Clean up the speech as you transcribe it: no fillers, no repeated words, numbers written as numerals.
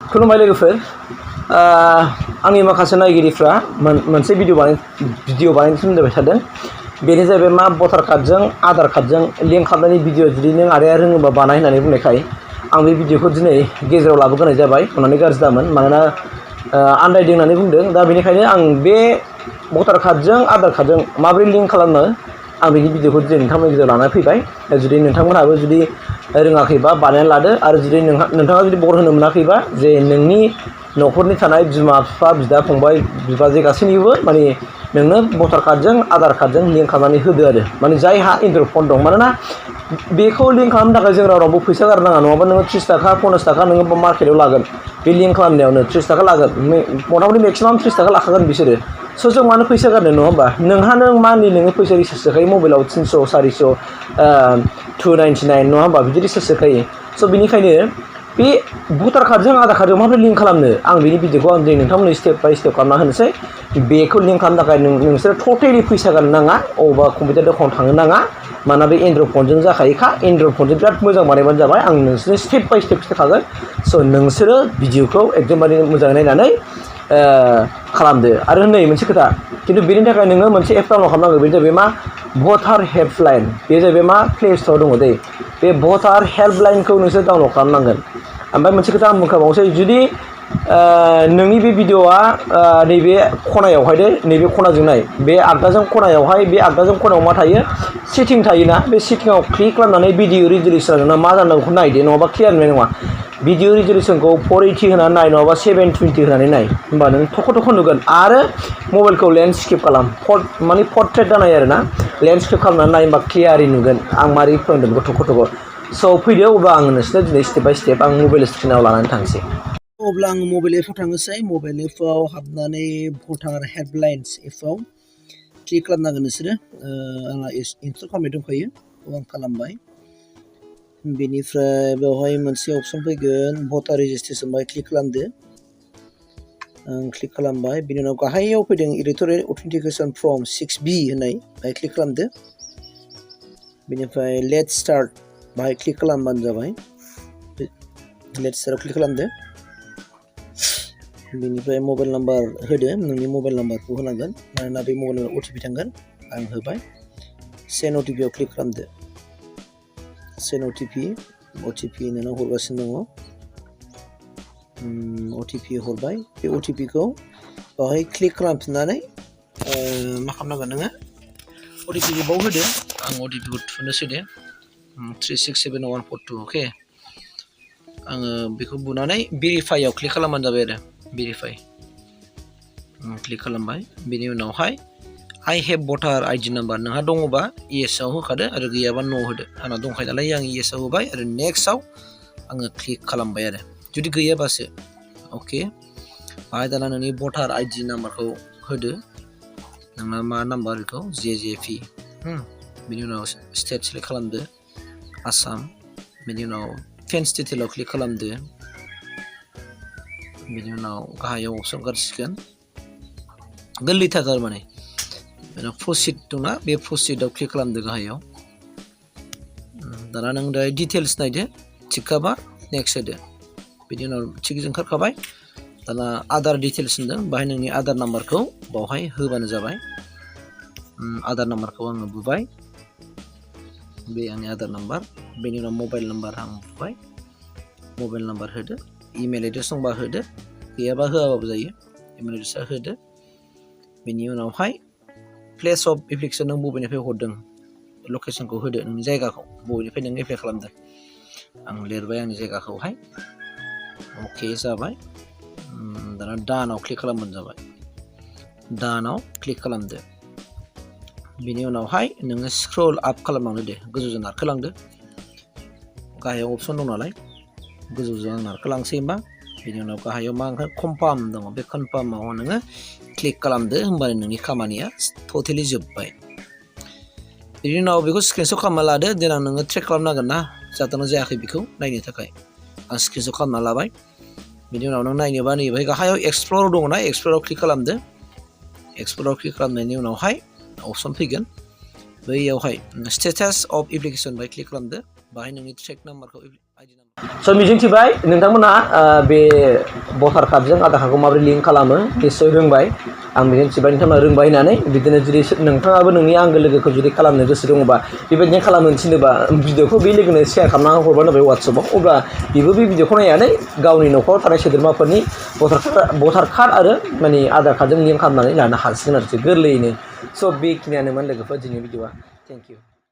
खुलुमबाय लोगोफोर आंनि माखासे नायगिरिफ्रा मोनसे भिडिअ बानायनो थिनबाय थादों बेनो जाहैबाय मा भटार कार्डजों आधार कार्डजों लिंक खालामनायनि भिडिअ जुदि नों आदाया रोङोबा बानाय होननानै बुंनायखाय आं बे भिडिअखौ दिनै गेजेराव लाबोग्रोनाय जाबाय अननानै गाज्रि दामोन मानोना आन्दायदों होननानै बुंदों दा बेनिखायनो आं बे भटार कार्डजों आधार कार्डजों माबोरै लिंक खालामनो आं बेनि भिडिअखौ दिनै नोंथांमोननि गेजेराव लानानै फैबाय जुदि नोंथांमोनहाबो जुदि रोङाखैबा बानायनानै लादो आरो जुदि नोंथाङा जुदि बर होनो मोनाखैबा जे नोंनि न'खरनि थानाय बिमा बिफा बिदा फंबाय बिबाजै गासैनिबो माने नोंनो भटार कार्डजों आधार कार्डजों लिंक खालामनानै होदो आरो माने जायहा एन्ड्रइड फन दं मानोना बेखौ लिंक खालामनो थाखाय जों रावबो फैसा गारनाङा नङाबा नोङो 30 थाखा 50 थाखा नोङो मार्केटाव लागोन बे लिंक खालामनायावनो 30 थाखा लागोन मथामथि मेक्सिमाम 30 थाखा लाखागोन बिसोरो स' जों मानो फैसा गारनो नङा होमबा नोंहा नों मानि नोङो फैसा रिसार्ज सोखायो मबाइलाव 300 400 299 नङा होमबा बिदि रिसार्ज सोखायो स' बेनिखायनो बे भटार कार्डजों आधार कार्डजों माबोरै लिंक खालामनो आं बेनि भिडिअखौ आं दिनै नोंथांमोननो स्टेप बाय स्टेप खालामना होनोसै बेखौ लिंक खालामनो थाखाय नोंसोर टटेलि फैसा गारनो नाङा अबा कम्पिउटार दखानाव थांनो नाङा माना बे एन्ड्रइड फनजों जाखायोखा एन्ड्रइड फनजों बिराद मोजां बानायबानो जाबाय आं नोंसोरनो स्टेप बाय स्टेप खिथाखागोन स' नोंसोरो भिडिअखौ एकदमबारे मोजाङै नायनानै खालामदो आरो नै मोनसे खोथा खिन्थु बेनि थाखाय नोङो मोनसे एप डाउनलड खालामनांगौ बेनो जाहैबाय मा भटार हेल्पलाइन बे जाहैबाय मा प्ले स्ट'राव दङ दै बे भटार हेल्पलाइनखौ नोंसोर डाउनलड खालामनांगोन ओमफ्राय मोनसे खोथा आं बुंखाबावनोसै जुदि नोंनि बे भिडिअआ नैबे खनायावहाय दे नैबे खनाजों नाय बे आगदाजों खनायावहाय बे आगदाजों खनायाव मा थायो सेटिं थायोना बे सेटिंआव क्लिक खालामनानै भिडिअ रिजलिउसना नोंना मा जानांगौ बेखौ नायदो नङाबा क्लियार नुनाय नङा भिडिअ रिजलिउसनखौ 480 होनानै नाय नङाबा 720 होनानै नाय होमबा नों थख' थख' नुगोन आरो मबाइलखौ लेन्डस्केप खालाम माने पर्ट्रेट जानाय आरो ना लेन्डस्केप खालामनानै नाय होमबा क्लियारै नुगोन आं मारै फोरोंदों बेखौ थख' थख' स' फैदो अब्ला आं नोंसोरनो दिनै स्टेप बाय स्टेप आं मबाइल स्क्रिनाव लानानै थांसै अब्ला आं मबाइल एपआव थांनोसै मबाइल एपआव हाबनानै भटार हेल्पलाइन्स एपआव क्लिक खालामनांगोन नोंसोरो आंहा इनस्टल खालामनाय दंखायो आं खालामबाय बेनिफ्राय बेवहाय मोनसे अपसन फैगोन भटार रेजिस्ट्रेसन बाहाय क्लिक खालामदो आं क्लिक खालामबाय बिनि उनाव गाहायाव फैदों इलेक्ट'रेल अथेन्टिकेसन फर्म 6B होननाय बाहाय क्लिक खालामदो बेनिफ्राय लेट स्टार्ट बाहाय क्लिक खालामबानो जाबाय लेट स्टार्टआव क्लिक खालामदो बेनिफ्राय मबाइल नाम्बार होदो नोंनि मबाइल नाम्बारखौ होनांगोन मानोना बे मबाइल नाम्बाराव OTP थांगोन आं होबाय सेन्ड OTP आव क्लिक खालामदो सेन्ड OTP नोंनाव हरगासिनो दङ OTP हरबाय बे OTP खौ बाहाय क्लिक खालामफिननानै मा खालामनांगोन नोङो OTP खौ बाव होदो आं OTP खौ थुनोसै दे 367142 अके आङो बेखौ बुनानै भेरिफाइआव क्लिक खालामबानो जाबाय आरो भेरिफाइ क्लिक खालामबाय बेनि उनावहाय आइ हेभ भटार आइडि नाम्बार नोंहा दङबा येसआव होखादो आरो गैयाबा नो होदो आंना दंखायो नालाय आं येसआव होबाय आरो नेक्स्टआव आङो क्लिक खालामबाय आरो जुदि गैयाबासो अके बाहाय दाना नोंनि भटार आइडि नाम्बारखौ होदो नोंना मा नाम्बार बेखौ JJP बेनि उनाव स्टेट सेलेक्ट खालामदो आसाम बेनि उनाव फेन्स डिटेलाव क्लिक खालामदो बेनि उनाव गाहायाव अपसन गारसिगोन गोरलैथार थारमाने प्रसिड दंना बे प्रसिडआव क्लिक खालामदो गाहायाव दाना नों दा डिटेल्स नायदो थिगखाबा नेक्स्ट होदो बिनि उनाव थिग ओंखारखाबाय दाना आधार डिटेल्स होनदों बाहाय नोंनि आधार नाम्बारखौ बावहाय होबानो जाबाय आधार नाम्बारखौ आङो बुबाय बे आंनि आधार नाम्बार बेनि उनाव मबाइल नाम्बार आं बुबाय मबाइल नाम्बार होदो इमेल एड्रेस दंबा होदो गैयाबा होआबाबो जायो इमेल एड्रेसा होदो बेनि उनावहाय प्लेस अफ एप्लिकेसन नों बबेनिफ्राय हरदों लकेसनखौ होदो नोंनि जायगाखौ बबेनिफ्राय नों एप्लाइ खालामदों आं लिरबाय आंनि जायगाखौहाय अके जाबाय दाना डानआव क्लिक खालामबानो जाबाय डानआव क्लिक खालामदो बेनि उनावहाय नोङो स्क्रल आप खालामलांदो दे गोजौजों नारखोलांदो गाहायाव अपसन दं नालाय गोजौजों आं नारखोलांसै होमबा बेनि उनाव गाहायाव मा ओंखार कनफार्म दङ बे कनफार्माव नोङो क्लिक खालामदो होमबानो नोंनि खामानिया टटेलि जोब्बाय बेनि उनाव बेखौ स्क्रिनशट खालामना लादो देनां नोङो ट्रेक खालामनांगोन ना जादोंना जायाखै बेखौ नायनो थाखाय आं स्क्रिनशट खालामना लाबाय बेनि उनाव नों नायनोबा नैबेहाय गाहायाव एक्सप्ल'र दङना एक्सप्ल'राव क्लिक खालामदो एक्सप्ल'राव क्लिक खालामनायनि उनावहाय अपसन फैगोन बैयावहाय स्टेटास अफ एप्लिकेसन बाहाय क्लिक खालामदो बाहाय नोंनि ट्रेक नाम्बारखौ स' मिजिंथिबाय नोंथांमोना बे भटार कार्डजों आधार कार्डखौ माबोरै लिंक खालामो निस्सय रोंबाय आं मिजिंथिबाय नोंथांमोना रोंबाय होननानै बिदिनो जुदि नोंथाङाबो नोंनि आंगो लोगोखौ जुदि खालामनो गोसो दङबा बेबायदिनो खालामनो थिनोबा भिडिअखौ बे लोगोनो शेयार खालामना हरबानो जाबाय वाट्सएपआव अब्ला बेबो बे भिडिअखौ नायनानै गावनि न'खराव थानाय सोद्रोमाफोरनि भटार कार्ड आरो माने आधार कार्डजों लिंक खालामनानै लानो हासिगोन आरोखि गोरलैयैनो स' बेखिनियानोमोन लोगोफोर दिनैनि भिडिअआ थेंक इउ